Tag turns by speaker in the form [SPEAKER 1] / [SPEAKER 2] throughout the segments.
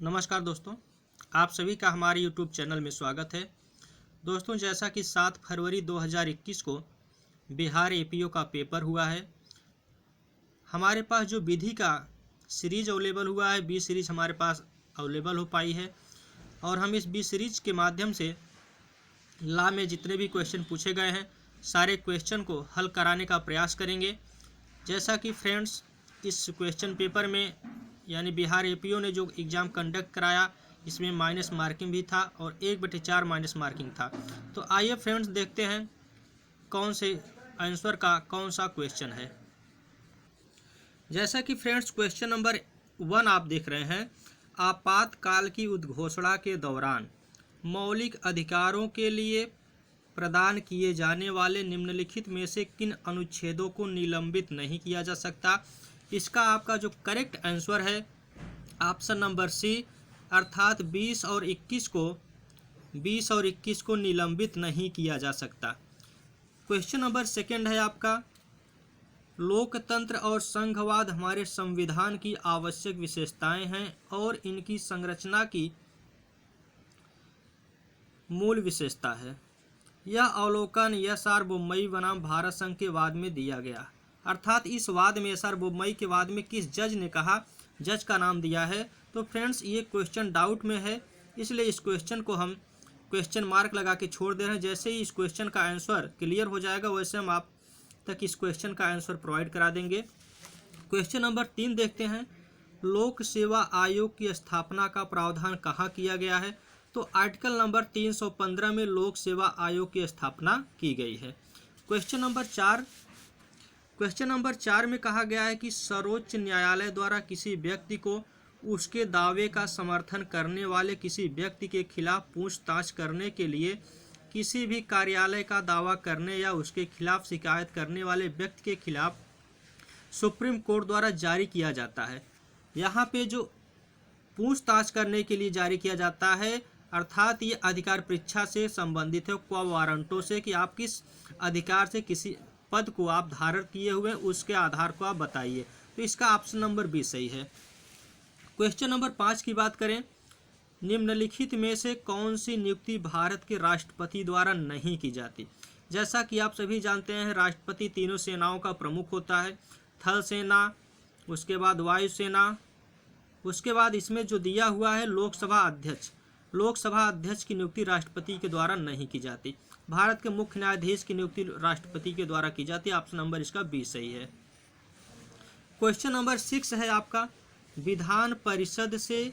[SPEAKER 1] नमस्कार दोस्तों, आप सभी का हमारे YouTube चैनल में स्वागत है। दोस्तों, जैसा कि 7 फरवरी 2021 को बिहार एपीओ का पेपर हुआ है। हमारे पास जो विधि का सीरीज अवेलेबल हुआ है, 20 सीरीज हमारे पास अवेलेबल हो पाई है और हम इस 20 सीरीज के माध्यम से लॉ में जितने भी क्वेश्चन पूछे गए हैं सारे क्वेश्चन को हल कराने का प्रयास करेंगे। जैसा कि फ्रेंड्स, इस क्वेश्चन पेपर में यानी बिहार एपीओ ने जो एग्ज़ाम कंडक्ट कराया इसमें माइनस मार्किंग भी था और 1/4 माइनस मार्किंग था। तो आइए फ्रेंड्स देखते हैं कौन से आंसर का कौन सा क्वेश्चन है। जैसा कि फ्रेंड्स क्वेश्चन नंबर 1 आप देख रहे हैं, आपातकाल की उद्घोषणा के दौरान मौलिक अधिकारों के लिए प्रदान किए जाने वाले निम्नलिखित में से किन अनुच्छेदों को निलंबित नहीं किया जा सकता। इसका आपका जो करेक्ट आंसर है ऑप्शन नंबर सी, अर्थात 20 और 21 को निलंबित नहीं किया जा सकता। क्वेश्चन नंबर 2 है आपका, लोकतंत्र और संघवाद हमारे संविधान की आवश्यक विशेषताएं हैं और इनकी संरचना की मूल विशेषता है। यह अवलोकन एस.आर. बोम्मई बनाम भारत संघ के वाद में दिया गया। अर्थात इस वाद में एस.आर. बोम्मई के वाद में किस जज ने कहा, जज का नाम दिया है। तो फ्रेंड्स ये क्वेश्चन डाउट में है, इसलिए इस क्वेश्चन को हम क्वेश्चन मार्क लगा के छोड़ दे रहे हैं। जैसे ही इस क्वेश्चन का आंसर क्लियर हो जाएगा वैसे हम आप तक इस क्वेश्चन का आंसर प्रोवाइड करा देंगे। क्वेश्चन नंबर 3 देखते हैं, लोक सेवा आयोग की स्थापना का प्रावधान कहाँ किया गया है। तो आर्टिकल नंबर 315 में लोक सेवा आयोग की स्थापना की गई है। क्वेश्चन नंबर 4 में कहा गया है कि सर्वोच्च न्यायालय द्वारा किसी व्यक्ति को उसके दावे का समर्थन करने वाले किसी व्यक्ति के खिलाफ पूछताछ करने के लिए किसी भी कार्यालय का दावा करने या उसके खिलाफ शिकायत करने वाले व्यक्ति के खिलाफ सुप्रीम कोर्ट द्वारा जारी किया जाता है। यहाँ पे जो पूछताछ करने के लिए जारी किया जाता है, अर्थात ये अधिकार परीक्षा से संबंधित है, क्वा वारंटों से, कि आप किस अधिकार से किसी पद को आप धारण किए हुए उसके आधार को आप बताइए। तो इसका ऑप्शन नंबर बी सही है। क्वेश्चन नंबर 5 की बात करें, निम्नलिखित में से कौन सी नियुक्ति भारत के राष्ट्रपति द्वारा नहीं की जाती। जैसा कि आप सभी जानते हैं, राष्ट्रपति तीनों सेनाओं का प्रमुख होता है, थल सेना, उसके बाद वायुसेना, उसके बाद इसमें जो दिया हुआ है लोकसभा अध्यक्ष की नियुक्ति राष्ट्रपति के द्वारा नहीं की जाती। भारत के मुख्य न्यायाधीश की नियुक्ति राष्ट्रपति के द्वारा की जाती है। ऑप्शन नंबर इसका बी सही है। क्वेश्चन नंबर 6 है आपका, विधान परिषद से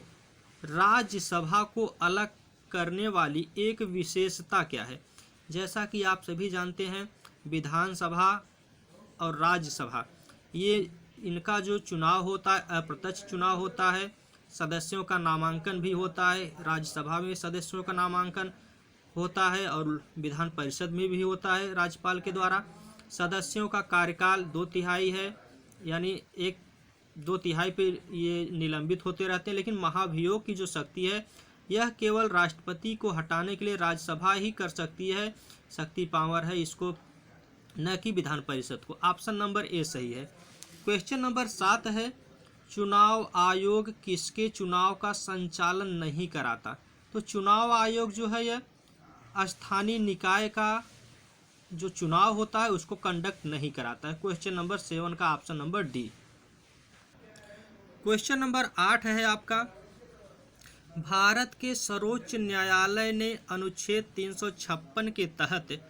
[SPEAKER 1] राज्यसभा को अलग करने वाली एक विशेषता क्या है। जैसा कि आप सभी जानते हैं, विधानसभा और राज्यसभा ये इनका जो चुनाव होता है अप्रत्यक्ष चुनाव होता है, सदस्यों का नामांकन भी होता है। राज्यसभा में सदस्यों का नामांकन होता है और विधान परिषद में भी होता है राज्यपाल के द्वारा। सदस्यों का कार्यकाल 2/3 है, यानी 2/3 पे ये निलंबित होते रहते हैं। लेकिन महाभियोग की जो शक्ति है यह केवल राष्ट्रपति को हटाने के लिए राज्यसभा ही कर सकती है, शक्ति पावर है इसको, न कि विधान परिषद को। ऑप्शन नंबर ए सही है। क्वेश्चन नंबर 7 है, चुनाव आयोग किसके चुनाव का संचालन नहीं कराता। तो चुनाव आयोग जो है यह स्थानीय निकाय का जो चुनाव होता है उसको कंडक्ट नहीं कराता है। क्वेश्चन नंबर 7 का option number D. Question number 8 है आपका, भारत के सर्वोच्च न्यायालय ने अनुच्छेद 356 के तहत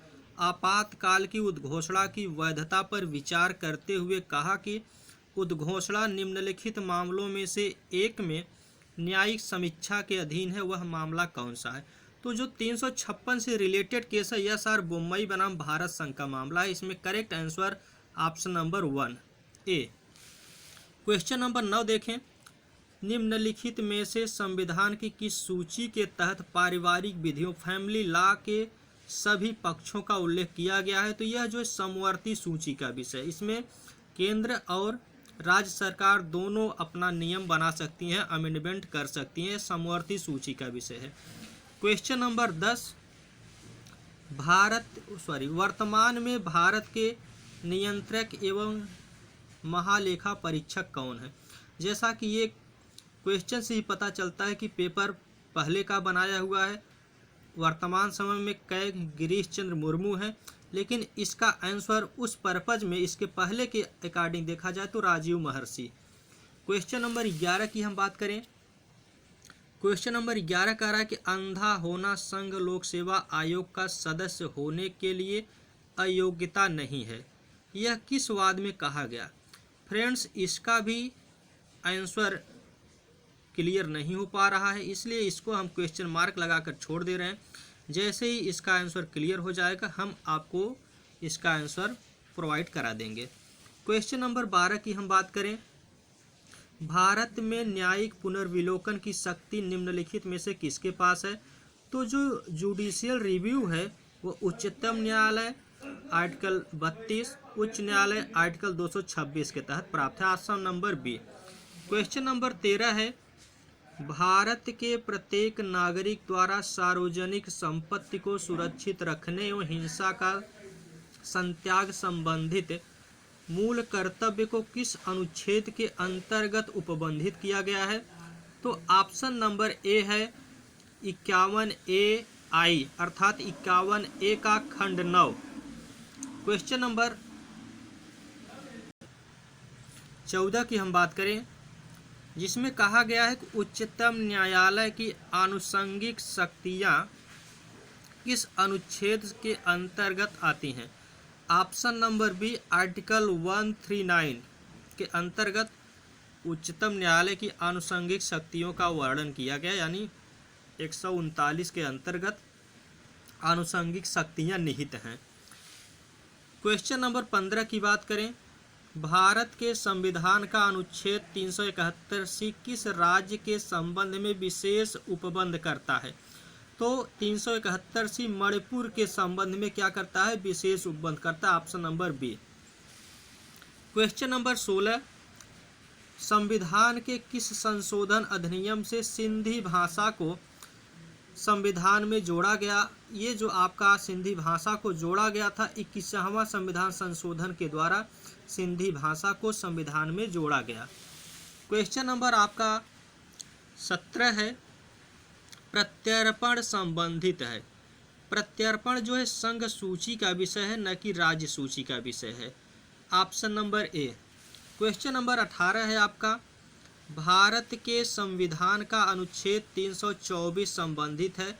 [SPEAKER 1] आपातकाल की उद्घोषणा की वैधता पर विचार करते हुए कहा कि उद्घोषणा निम्नलिखित मामलों में से एक में न्यायिक समीक्षा के अधीन है, वह मामला कौन सा है। तो जो 356 से रिलेटेड केस है एस.आर. बोम्मई बनाम भारत संघ का मामला है। इसमें करेक्ट आंसर ऑप्शन नंबर 1 ए। क्वेश्चन नंबर 9 देखें, निम्नलिखित में से संविधान की किस सूची के तहत पारिवारिक विधियों फैमिली लॉ के सभी पक्षों का उल्लेख किया गया है। तो यह जो समवर्ती सूची का विषय, इसमें केंद्र और राज्य सरकार दोनों अपना नियम बना सकती हैं, अमेंडमेंट कर सकती हैं, समवर्ती सूची का विषय है। क्वेश्चन नंबर 10, वर्तमान में भारत के नियंत्रक एवं महालेखा परीक्षक कौन है। जैसा कि ये क्वेश्चन से ही पता चलता है कि पेपर पहले का बनाया हुआ है। वर्तमान समय में कै गिरीश चंद्र मुर्मू हैं, लेकिन इसका आंसर उस पर्पज में इसके पहले के अकॉर्डिंग देखा जाए तो राजीव महर्षि। क्वेश्चन नंबर 11 की हम बात करें। क्वेश्चन नंबर 11 कह रहा है कि अंधा होना संघ लोक सेवा आयोग का सदस्य होने के लिए अयोग्यता नहीं है, यह किस वाद में कहा गया। फ्रेंड्स, इसका भी आंसर क्लियर नहीं हो पा रहा है, इसलिए इसको हम क्वेश्चन मार्क लगाकर छोड़ दे रहे हैं। जैसे ही इसका आंसर क्लियर हो जाएगा हम आपको इसका आंसर प्रोवाइड करा देंगे। क्वेश्चन नंबर 12 की हम बात करें। भारत में न्यायिक पुनर्विलोकन की शक्ति निम्नलिखित में से किसके पास है। तो जो जुडिशियल रिव्यू है वो उच्चतम न्यायालय आर्टिकल 32, उच्च न्यायालय आर्टिकल 226 के तहत प्राप्त है। Option number B. Question number 13 है, भारत के प्रत्येक नागरिक द्वारा सार्वजनिक संपत्ति को सुरक्षित रखने एवं हिंसा का संत्याग संबंधित मूल कर्तव्य को किस अनुच्छेद के अंतर्गत उपबंधित किया गया है। तो ऑप्शन नंबर ए है 51A अर्थात 51A का खंड 9। क्वेश्चन नंबर 14 की हम बात करें, जिसमें कहा गया है कि उच्चतम न्यायालय की आनुषंगिक शक्तियां किस अनुच्छेद के अंतर्गत आती हैं। ऑप्शन नंबर बी आर्टिकल 139 के अंतर्गत उच्चतम न्यायालय की आनुषंगिक शक्तियों का वर्णन किया गया, यानी 139 के अंतर्गत आनुषंगिक शक्तियां निहित हैं। क्वेश्चन नंबर 15 की बात करें, भारत के संविधान का अनुच्छेद 371 किस राज्य के संबंध में विशेष उपबंध करता है। तो 371 मणिपुर के संबंध में क्या करता है, विशेष उपबंध करता है। Option number B. Question number 16, संविधान के किस संशोधन अधिनियम से सिंधी भाषा को संविधान में जोड़ा गया। ये जो आपका सिंधी भाषा को जोड़ा गया था 21वां संविधान संशोधन के द्वारा सिंधी भाषा को संविधान में जोड़ा गया। क्वेश्चन नंबर आपका 17 है, प्रत्यर्पण संबंधित है। प्रत्यर्पण जो है संघ सूची का विषय है, न कि राज्य सूची का विषय है। Option number A. Question number 18 है आपका, भारत के संविधान का अनुच्छेद 324 संबंधित है।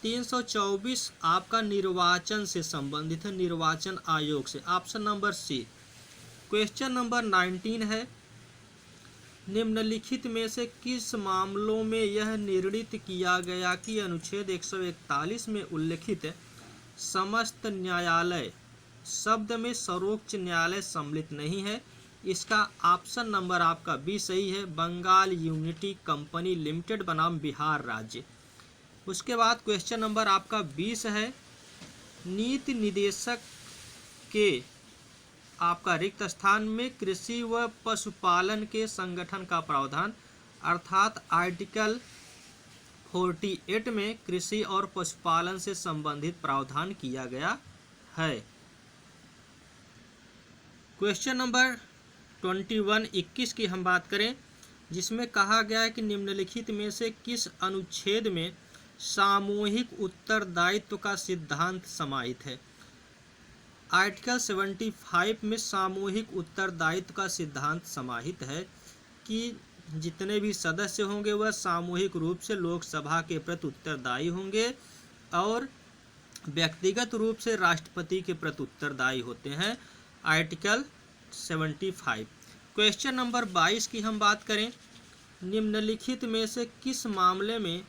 [SPEAKER 1] 324 आपका निर्वाचन से संबंधित है, निर्वाचन आयोग से। Option number C. Question number 19 है, निम्नलिखित में से किस मामलों में यह निर्णित किया गया कि अनुच्छेद 141 में उल्लिखित समस्त न्यायालय शब्द में सर्वोच्च न्यायालय सम्मिलित नहीं है। इसका ऑप्शन नंबर आपका बी सही है, बंगाल यूनिटी कंपनी लिमिटेड बनाम बिहार राज्य। उसके बाद क्वेश्चन नंबर आपका 20 है, नीति निदेशक के आपका रिक्त स्थान में कृषि व पशुपालन के संगठन का प्रावधान, अर्थात आर्टिकल 48 में कृषि और पशुपालन से संबंधित प्रावधान किया गया है। क्वेश्चन नंबर 21 की हम बात करें, जिसमें कहा गया है कि निम्नलिखित में से किस अनुच्छेद में सामूहिक उत्तरदायित्व का सिद्धांत समाहित है। आर्टिकल 75 में सामूहिक उत्तरदायित्व का सिद्धांत समाहित है कि जितने भी सदस्य होंगे वह सामूहिक रूप से लोकसभा के प्रति उत्तरदायी होंगे और व्यक्तिगत रूप से राष्ट्रपति के प्रति उत्तरदायी होते हैं। आर्टिकल 75। क्वेश्चन नंबर 22 की हम बात करें, निम्नलिखित में से किस मामले में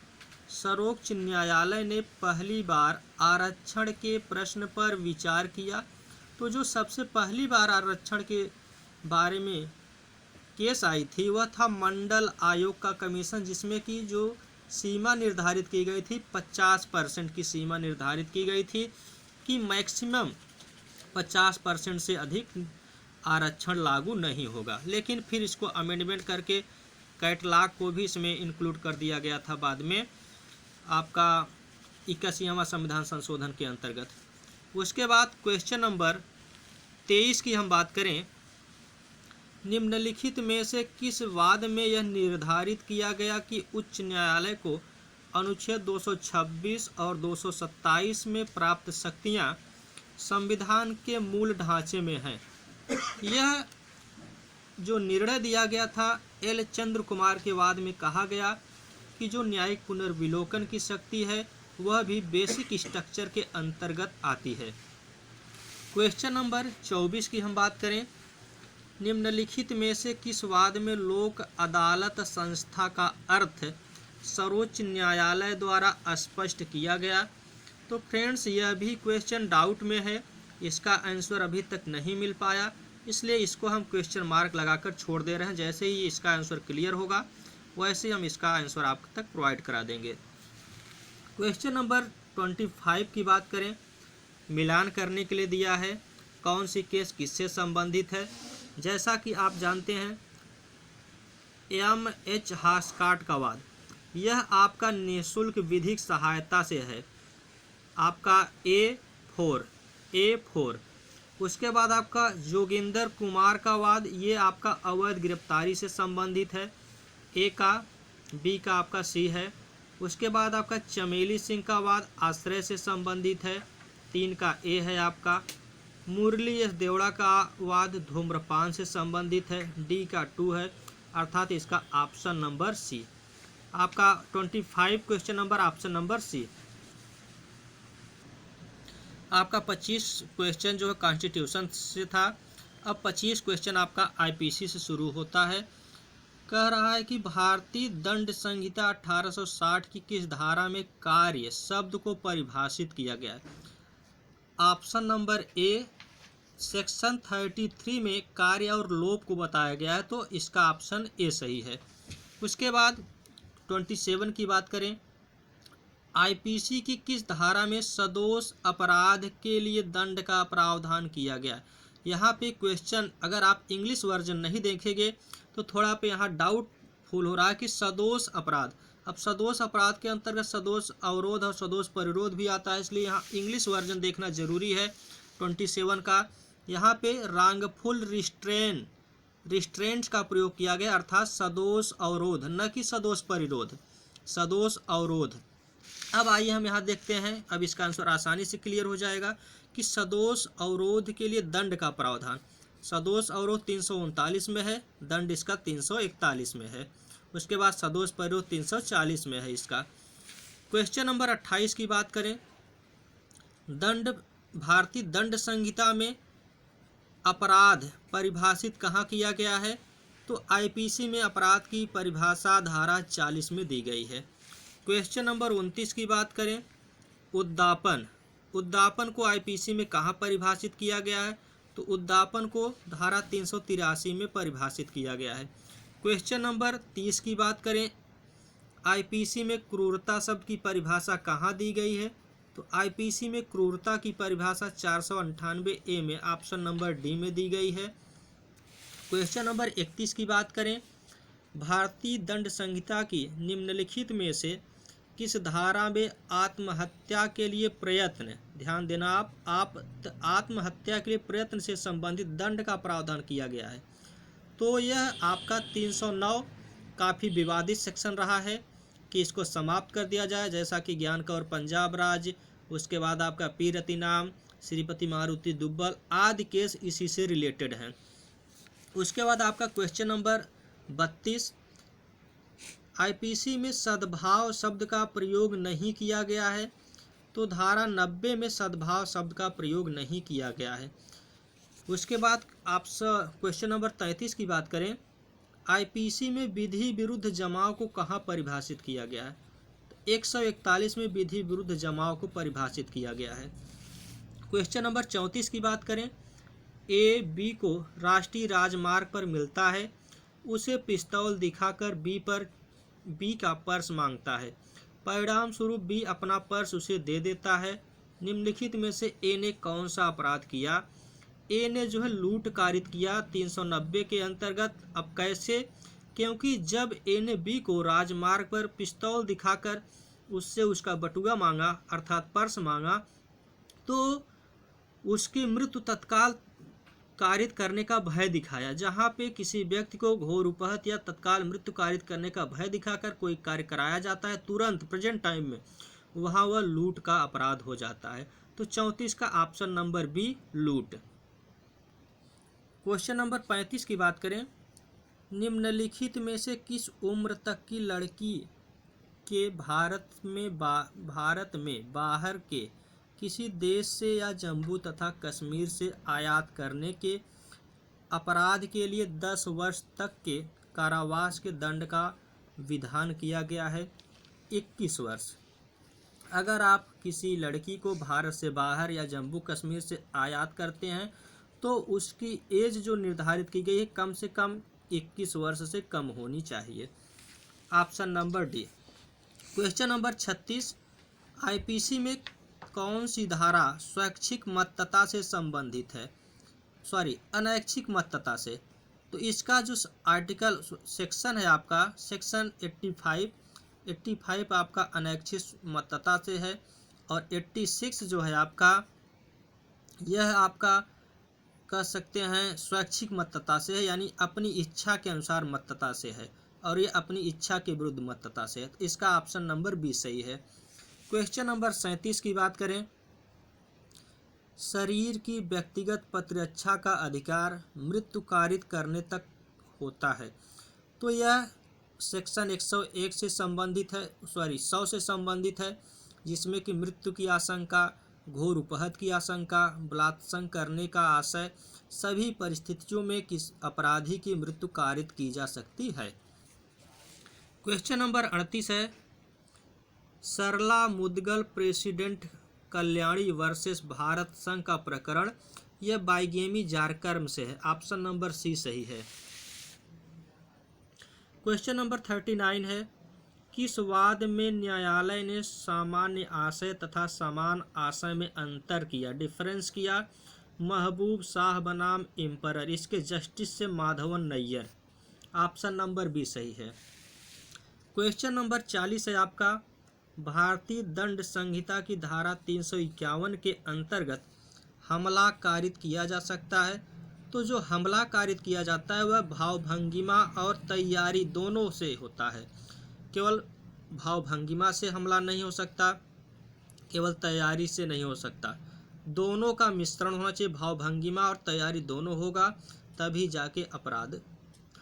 [SPEAKER 1] सर्वोच्च न्यायालय ने पहली बार आरक्षण के प्रश्न पर विचार किया। तो जो सबसे पहली बार आरक्षण के बारे में केस आई थी वह था मंडल आयोग का कमीशन, जिसमें कि जो सीमा निर्धारित की गई थी 50% की सीमा निर्धारित की गई थी कि मैक्सिमम 50% से अधिक आरक्षण लागू नहीं होगा। लेकिन फिर इसको अमेंडमेंट करके कैटलाग को भी इसमें इंक्लूड कर दिया गया था बाद में आपका 81वां संविधान संशोधन के अंतर्गत। उसके बाद क्वेश्चन नंबर 23 की हम बात करें, निम्नलिखित में से किस वाद में यह निर्धारित किया गया कि उच्च न्यायालय को अनुच्छेद 226 और 227 में प्राप्त शक्तियां संविधान के मूल ढांचे में हैं? यह जो निर्णय दिया गया था एल चंद्र कुमार के वाद में कहा गया कि जो न्यायिक पुनर्विलोकन की शक्ति है वह भी बेसिक स्ट्रक्चर के अंतर्गत आती है। क्वेश्चन नंबर 24 की हम बात करें, निम्नलिखित में से किस वाद में लोक अदालत संस्था का अर्थ सर्वोच्च न्यायालय द्वारा स्पष्ट किया गया? तो फ्रेंड्स यह भी क्वेश्चन डाउट में है, इसका आंसर अभी तक नहीं मिल पाया, इसलिए इसको हम क्वेश्चन मार्क लगाकर छोड़ दे रहे हैं। जैसे ही इसका आंसर क्लियर होगा वैसे ही हम इसका आंसर आप तक प्रोवाइड करा देंगे। क्वेश्चन नंबर 25 की बात करें, मिलान करने के लिए दिया है कौन सी केस किससे संबंधित है? जैसा कि आप जानते हैं एम.एच. हास्काट का वाद, यह आपका निःशुल्क विधिक सहायता से है, आपका A4। उसके बाद आपका जोगिंदर कुमार का वाद, ये आपका अवैध गिरफ्तारी से संबंधित है, A का, B का आपका C है। उसके बाद आपका चमेली सिंह का वाद आश्रय से संबंधित है, 3 का A है आपका। मुरली एस देवड़ा का वाद धूम्रपान से संबंधित है, D का 2 है, अर्थात इसका ऑप्शन नंबर C। आपका 25 question number option number C। आपका 25 क्वेश्चन जो है कॉन्स्टिट्यूशन से था। अब 25 क्वेश्चन आपका आईपीसी से शुरू होता है। कह रहा है कि भारतीय दंड संहिता 1860 की किस धारा में कार्य शब्द को परिभाषित किया गया है? ऑप्शन नंबर ए, सेक्शन 33 में कार्य और लोप को बताया गया है, तो इसका ऑप्शन ए सही है। उसके बाद 27 की बात करें, आईपीसी की किस धारा में सदोष अपराध के लिए दंड का प्रावधान किया गया है? यहाँ पे क्वेश्चन अगर आप इंग्लिश वर्जन नहीं देखेंगे तो थोड़ा पे यहाँ डाउटफुल हो रहा है कि सदोष अपराध। अब सदोष अपराध के अंतर्गत सदोष अवरोध और सदोष परिरोध भी आता है, इसलिए यहाँ इंग्लिश वर्जन देखना जरूरी है। 27 का यहाँ पे रांगफुल रिस्ट्रेंट्स का प्रयोग किया गया, अर्थात सदोष अवरोध, न कि सदोष परिरोध, सदोष अवरोध। अब आइए हम यहाँ देखते हैं, अब इसका आंसर आसानी से क्लियर हो जाएगा कि सदोष अवरोध के लिए दंड का प्रावधान, सदोष अवरोध 339 में है, दंड इसका 341 में है। उसके बाद सदोष परिरोध 340 में है इसका। क्वेश्चन नंबर 28 की बात करें, दंड भारतीय दंड संहिता में अपराध परिभाषित कहाँ किया गया है? तो आईपीसी में अपराध की परिभाषा धारा 40 में दी गई है। क्वेश्चन नंबर 29 की बात करें, उद्दापन को आईपीसी में कहाँ परिभाषित किया गया है? तो उद्दापन को धारा 383 में परिभाषित किया गया है। क्वेश्चन नंबर 30 की बात करें, आईपीसी में क्रूरता शब्द की परिभाषा कहाँ दी गई है? तो आईपीसी में क्रूरता की परिभाषा 498A में ऑप्शन नंबर डी में दी गई है। क्वेश्चन नंबर 31 की बात करें, भारतीय दंड संहिता की निम्नलिखित में से किस धारा में आत्महत्या के लिए प्रयत्न, ध्यान देना आप आत्महत्या के लिए प्रयत्न से संबंधित दंड का प्रावधान किया गया है? तो यह आपका 309 काफ़ी विवादित सेक्शन रहा है कि इसको समाप्त कर दिया जाए, जैसा कि ज्ञान कौर पंजाब राज, उसके बाद आपका पी रतिनाम, श्रीपति मारुति दुब्बल आदि केस इसी से रिलेटेड हैं। उसके बाद आपका क्वेश्चन नंबर 32, आईपीसी में सद्भाव शब्द का प्रयोग नहीं किया गया है? तो धारा 90 में सद्भाव शब्द का प्रयोग नहीं किया गया है। उसके बाद आप क्वेश्चन नंबर 33 की बात करें, आईपीसी में विधि विरुद्ध जमाव को कहाँ परिभाषित किया गया है? तो 141 में विधि विरुद्ध जमाव को परिभाषित किया गया है। क्वेश्चन नंबर 34 की बात करें, ए बी को राष्ट्रीय राजमार्ग पर मिलता है, उसे पिस्तौल दिखाकर बी का पर्स मांगता है, परिणाम स्वरूप बी अपना पर्स उसे दे देता है। निम्नलिखित में से ए ने कौन सा अपराध किया? ए ने जो है लूट कारित किया 390 के अंतर्गत। अब कैसे? क्योंकि जब ए ने बी को राजमार्ग पर पिस्तौल दिखाकर उससे उसका बटुआ मांगा अर्थात पर्स मांगा, तो उसकी मृत्यु तत्काल कारित करने का भय दिखाया। जहाँ पे किसी व्यक्ति को घोर उपहत या तत्काल मृत्यु कारित करने का भय दिखाकर कोई कार्य कराया जाता है तुरंत प्रेजेंट टाइम में, वहाँ वह लूट का अपराध हो जाता है। तो 34 का ऑप्शन नंबर बी लूट। क्वेश्चन नंबर 35 की बात करें, निम्नलिखित में से किस उम्र तक की लड़की के भारत में बाहर के किसी देश से या जम्मू तथा कश्मीर से आयात करने के अपराध के लिए 10 वर्ष तक के कारावास के दंड का विधान किया गया है? 21 वर्ष। अगर आप किसी लड़की को भारत से बाहर या जम्मू कश्मीर से आयात करते हैं तो उसकी एज जो निर्धारित की गई है कम से कम 21 वर्ष से कम होनी चाहिए। Option number D. Question number 36, IPC में कौन सी धारा स्वैच्छिक मतदाता से संबंधित है? अनैच्छिक मतदाता से। तो इसका जो आर्टिकल सेक्शन है आपका सेक्शन 85 आपका अनैच्छिक मतदाता से है, और 86 जो है आपका यह आपका कह सकते हैं स्वैच्छिक मतदाता से है, यानी अपनी इच्छा के अनुसार मतदाता से है, और ये अपनी इच्छा के विरुद्ध मतदाता से है। तो इसका ऑप्शन नंबर बी सही है। क्वेश्चन नंबर 37 की बात करें, शरीर की व्यक्तिगत प्रतिरक्षा का अधिकार मृत्यु कारित करने तक होता है। तो यह सेक्शन 101 से संबंधित है 100 से संबंधित है, जिसमें कि मृत्यु की आशंका, घोर उपहत की आशंका, बलात्संग करने का आशय, सभी परिस्थितियों में किस अपराधी की मृत्यु कारित की जा सकती है। क्वेश्चन नंबर 38 है, सरला मुदगल प्रेसिडेंट कल्याणी वर्सेस भारत संघ का प्रकरण, यह बाइगेमी जारकर्म से है। ऑप्शन नंबर सी सही है। क्वेश्चन नंबर 39 है, किस वाद में न्यायालय ने सामान्य आशय तथा समान आशय में अंतर किया, डिफरेंस किया? महबूब शाह बनाम एम्परर। इसके जस्टिस से Madhavan Nair. Option number B सही है। क्वेश्चन नंबर 40 है आपका, भारतीय दंड संहिता की धारा 351 के अंतर्गत हमला कारित किया जा सकता है। तो जो हमला कारित किया जाता है वह भावभंगिमा और तैयारी दोनों से होता है। केवल भावभंगिमा से हमला नहीं हो सकता, केवल तैयारी से नहीं हो सकता, दोनों का मिश्रण होना चाहिए। भावभंगिमा और तैयारी दोनों होगा तभी जाके अपराध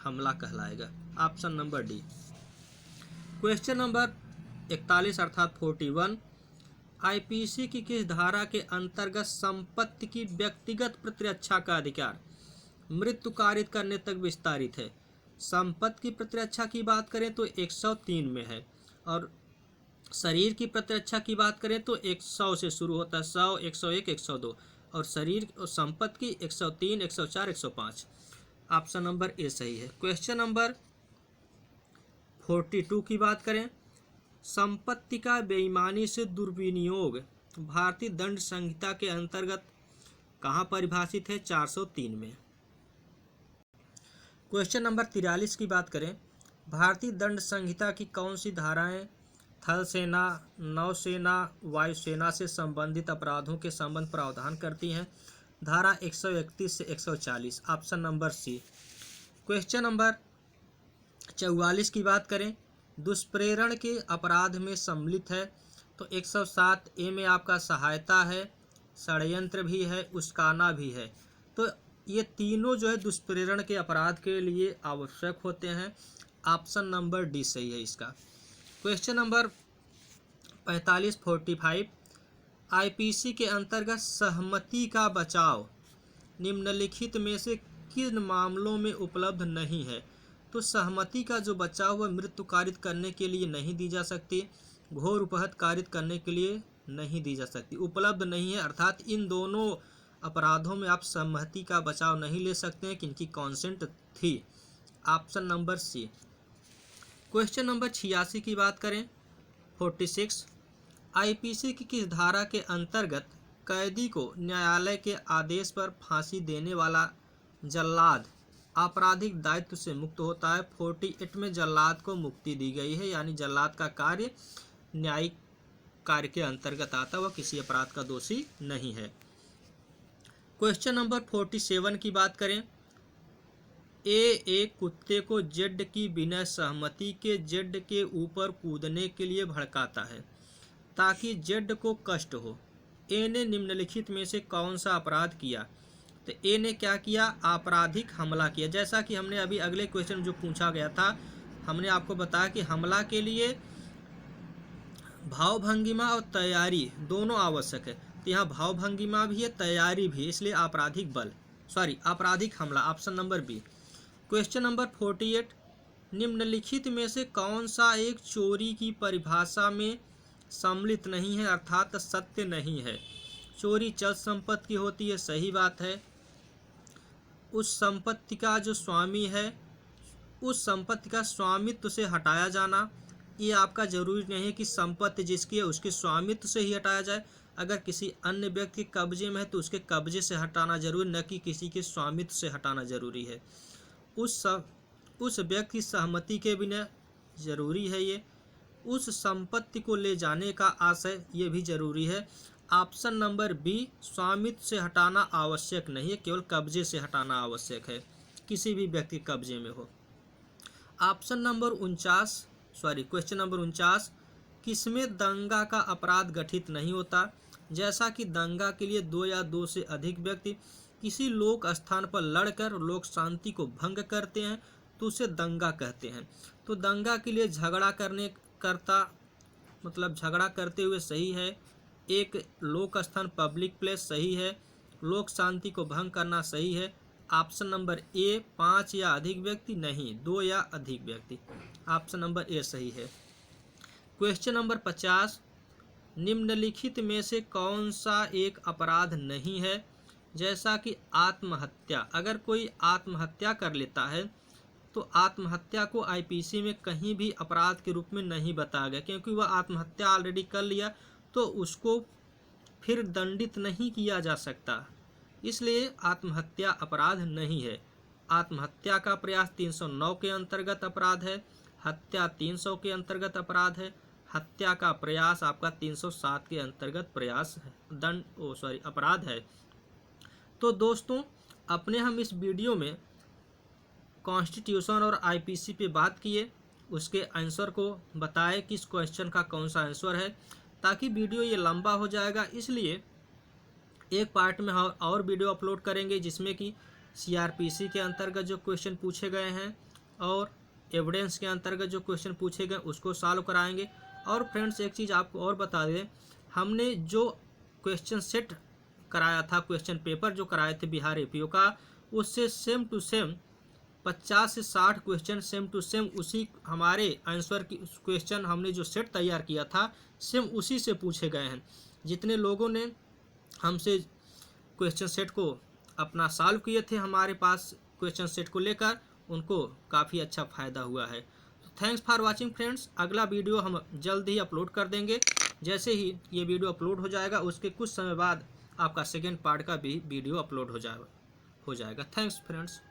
[SPEAKER 1] हमला कहलाएगा। Option number D. Question number 41 अर्थात 41, आईपीसी की किस धारा के अंतर्गत संपत्ति की व्यक्तिगत प्रतिरक्षा का अधिकार मृत्यु कारित करने तक विस्तारित है? संपत्ति की प्रतिरक्षा की बात करें तो 103 में है, और शरीर की प्रतिरक्षा की बात करें तो 100 से शुरू होता है, 100, 101, 102, और शरीर और संपत्ति की 103, 104, 105। ऑप्शन नंबर ए सही है। क्वेश्चन नंबर 42 की बात करें, संपत्ति का बेईमानी से दुर्विनियोग भारतीय दंड संहिता के अंतर्गत कहाँ परिभाषित है? 403 में। क्वेश्चन नंबर 43 की बात करें, भारतीय दंड संहिता की कौन सी धाराएं थल सेना, नौसेना, वायुसेना से संबंधित अपराधों के संबंध प्रावधान करती हैं? धारा 131 से 140। Option number C. Question number 44 की बात करें, दुष्प्रेरण के अपराध में सम्मिलित है। तो 107 ए में आपका सहायता है, षड्यंत्र भी है, उस्काना भी है। तो ये तीनों जो है दुष्प्रेरण के अपराध के लिए आवश्यक होते हैं। ऑप्शन नंबर डी सही है इसका। क्वेश्चन नंबर 45 आईपीसी के अंतर्गत सहमति का बचाव निम्नलिखित में से किन मामलों में उपलब्ध नहीं है? तो सहमति का जो बचाव वह मृत्यु कारित करने के लिए नहीं दी जा सकती, घोर उपहत कारित करने के लिए नहीं दी जा सकती, उपलब्ध नहीं है। अर्थात इन दोनों अपराधों में आप सहमति का बचाव नहीं ले सकते हैं, किनकी कॉन्सेंट थी। Option number C. Question number 86 की बात करें 46, आईपीसी की किस धारा के अंतर्गत कैदी को न्यायालय के आदेश पर फांसी देने वाला जल्लाद आपराधिक दायित्व से मुक्त होता है? 48 में जल्लाद को मुक्ति दी गई है, यानी जल्लाद का कार्य न्यायिक कार्य के अंतर्गत आता है, वह किसी अपराध का दोषी नहीं है। क्वेश्चन नंबर 47 की बात करें। ए एक कुत्ते को जेड की बिना सहमति के जेड के ऊपर कूदने के लिए भड़काता है ताकि जेड को कष्ट हो। ए ने निम्नलिखित में से कौन सा अपराध किया? तो ए ने क्या किया? आपराधिक हमला किया। जैसा कि हमने अभी अगले क्वेश्चन जो पूछा गया था, हमने आपको बताया कि हमला के लिए भाव भंगिमा और तैयारी दोनों आवश्यक है। तो यहाँ भाव भंगिमा भी है, तैयारी भी है, इसलिए आपराधिक हमला, option number B. Question number 48, निम्नलिखित में से कौन सा एक चोरी की परिभाषा में सम्मिलित नहीं है अर्थात सत्य नहीं है? चोरी चल संपत्ति की होती है, सही बात है। उस संपत्ति का जो स्वामी है, उस संपत्ति का स्वामित्व से हटाया जाना, ये आपका जरूरी नहीं है कि संपत्ति जिसकी है उसके स्वामित्व से ही हटाया जाए। अगर किसी अन्य व्यक्ति के कब्जे में है तो उसके कब्जे से हटाना जरूरी, न कि किसी के स्वामित्व से हटाना जरूरी है। उस व्यक्ति की सहमति के बिना जरूरी है ये। उस संपत्ति को ले जाने का आशय, ये भी जरूरी है। ऑप्शन नंबर बी, स्वामित्व से हटाना आवश्यक नहीं है, केवल कब्जे से हटाना आवश्यक है, किसी भी व्यक्ति कब्जे में हो। ऑप्शन नंबर 49, क्वेश्चन नंबर 49, किसमें दंगा का अपराध गठित नहीं होता? जैसा कि दंगा के लिए दो या दो से अधिक व्यक्ति किसी लोक स्थान पर लड़कर लोक शांति को भंग करते हैं तो उसे दंगा कहते हैं। तो दंगा के लिए झगड़ा करते हुए सही है। एक लोक स्थान पब्लिक प्लेस सही है। लोक शांति को भंग करना सही है। ऑप्शन नंबर ए, 5 या अधिक व्यक्ति नहीं, 2 या अधिक व्यक्ति। ऑप्शन नंबर ए सही है। क्वेश्चन नंबर 50, निम्नलिखित में से कौन सा एक अपराध नहीं है? जैसा कि आत्महत्या। अगर कोई आत्महत्या कर लेता है तो आत्महत्या को आईपीसी में कहीं भी अपराध के रूप में नहीं बताया गया, क्योंकि वह आत्महत्या ऑलरेडी कर लिया तो उसको फिर दंडित नहीं किया जा सकता, इसलिए आत्महत्या अपराध नहीं है। आत्महत्या का प्रयास 309 के अंतर्गत अपराध है। हत्या 300 के अंतर्गत अपराध है। हत्या का प्रयास आपका 307 के अंतर्गत प्रयास है, अपराध है। तो दोस्तों, अपने हम इस वीडियो में कॉन्स्टिट्यूशन और आईपीसी पे बात किए, उसके आंसर को बताए कि इस क्वेश्चन का कौन सा आंसर है, ताकि वीडियो ये लंबा हो जाएगा, इसलिए एक पार्ट में और वीडियो अपलोड करेंगे जिसमें कि सीआरपीसी के अंतर्गत जो क्वेश्चन पूछे गए हैं और एविडेंस के अंतर्गत जो क्वेश्चन पूछे गए उसको सॉल्व कराएंगे। और फ्रेंड्स, एक चीज़ आपको और बता दें, हमने जो क्वेश्चन सेट कराया था, क्वेश्चन पेपर जो कराए थे बिहार एपीओ का, उससे सेम टू सेम 50 से 60 क्वेश्चन सेम टू सेम उसी हमारे आंसर की क्वेश्चन हमने जो सेट तैयार किया था सेम उसी से पूछे गए हैं। जितने लोगों ने हमसे क्वेश्चन सेट को अपना सॉल्व किए थे हमारे पास क्वेश्चन सेट को लेकर, उनको काफ़ी अच्छा फ़ायदा हुआ है। तो थैंक्स फॉर वाचिंग फ्रेंड्स। अगला वीडियो हम जल्द ही अपलोड कर देंगे। जैसे ही ये वीडियो अपलोड हो जाएगा उसके कुछ समय बाद आपका सेकेंड पार्ट का भी वीडियो अपलोड हो जाएगा। Thanks friends.